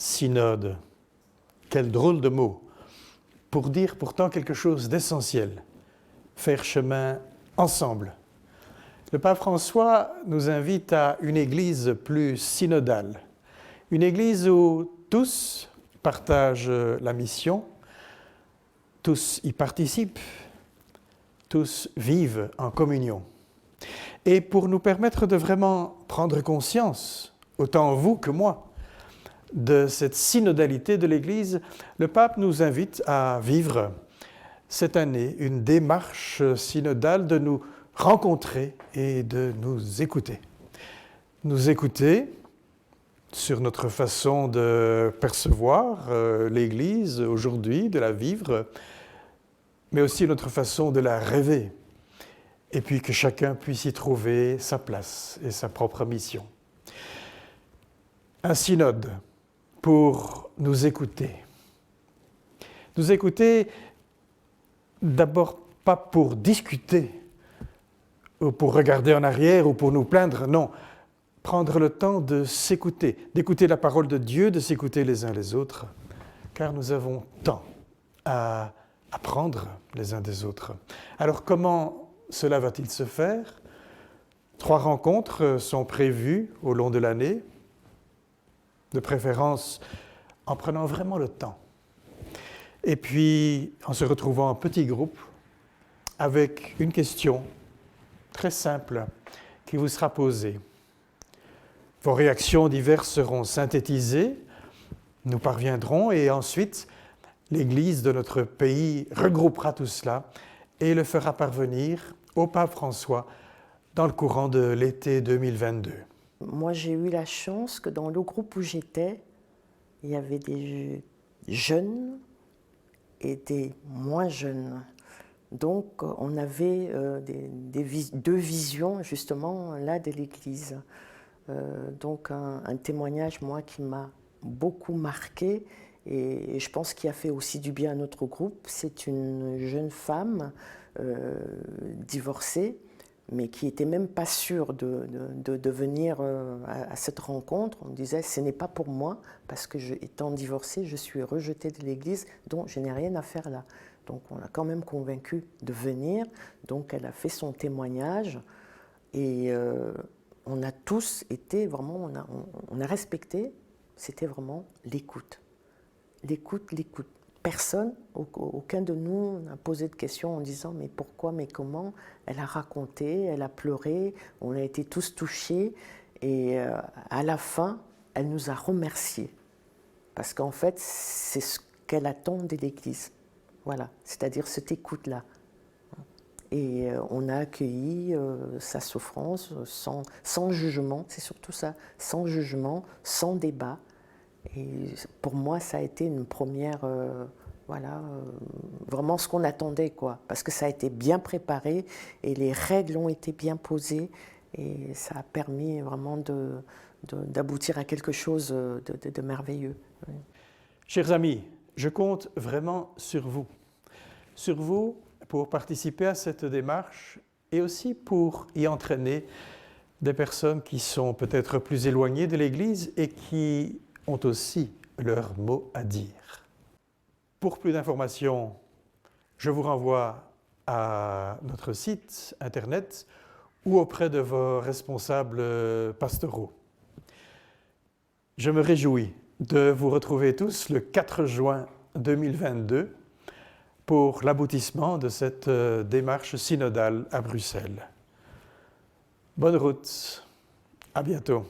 Synode, quel drôle de mot, pour dire pourtant quelque chose d'essentiel, faire chemin ensemble. Le pape François nous invite à une église plus synodale, une église où tous partagent la mission, tous y participent, tous vivent en communion. Et pour nous permettre de vraiment prendre conscience, autant vous que moi, de cette synodalité de l'Église, le pape nous invite à vivre cette année une démarche synodale de nous rencontrer et de nous écouter. Nous écouter sur notre façon de percevoir l'Église aujourd'hui, de la vivre, mais aussi notre façon de la rêver. Et puis que chacun puisse y trouver sa place et sa propre mission. Un synode pour nous écouter. Nous écouter d'abord pas pour discuter, ou pour regarder en arrière, ou pour nous plaindre, non. Prendre le temps de s'écouter, d'écouter la parole de Dieu, de s'écouter les uns les autres, car nous avons tant à apprendre les uns des autres. Alors comment cela va-t-il se faire? 3 rencontres sont prévues au long de l'année, de préférence en prenant vraiment le temps. Et puis en se retrouvant en petits groupes avec une question très simple qui vous sera posée. Vos réactions diverses seront synthétisées, nous parviendrons et ensuite l'Église de notre pays regroupera tout cela et le fera parvenir au pape François dans le courant de l'été 2022. Moi, j'ai eu la chance que dans le groupe où j'étais, il y avait des jeunes et des moins jeunes. Donc, on avait 2 visions, justement, là, de l'Église. Donc, un témoignage, moi, qui m'a beaucoup marqué et je pense qu'il a fait aussi du bien à notre groupe. C'est une jeune femme divorcée, mais qui n'était même pas sûre de venir à cette rencontre. On disait, ce n'est pas pour moi, parce que étant divorcée, je suis rejetée de l'Église, donc je n'ai rien à faire là. Donc on l'a quand même convaincue de venir, donc elle a fait son témoignage, et on a tous été vraiment, on a respecté, c'était vraiment l'écoute. L'écoute. Personne, aucun de nous n'a posé de questions en disant « mais pourquoi, mais comment ?» Elle a raconté, elle a pleuré, on a été tous touchés et à la fin, elle nous a remerciés. Parce qu'en fait, c'est ce qu'elle attend de l'Église. Voilà, c'est-à-dire cette écoute-là. Et on a accueilli sa souffrance sans jugement, c'est surtout ça, sans jugement, sans débat. Et pour moi, ça a été une première, vraiment ce qu'on attendait, quoi. Parce que ça a été bien préparé et les règles ont été bien posées et ça a permis vraiment d'aboutir à quelque chose de merveilleux. Oui. Chers amis, je compte vraiment sur vous pour participer à cette démarche et aussi pour y entraîner des personnes qui sont peut-être plus éloignées de l'Église et qui ont aussi leur mot à dire. Pour plus d'informations, je vous renvoie à notre site internet ou auprès de vos responsables pastoraux. Je me réjouis de vous retrouver tous le 4 juin 2022 pour l'aboutissement de cette démarche synodale à Bruxelles. Bonne route, à bientôt.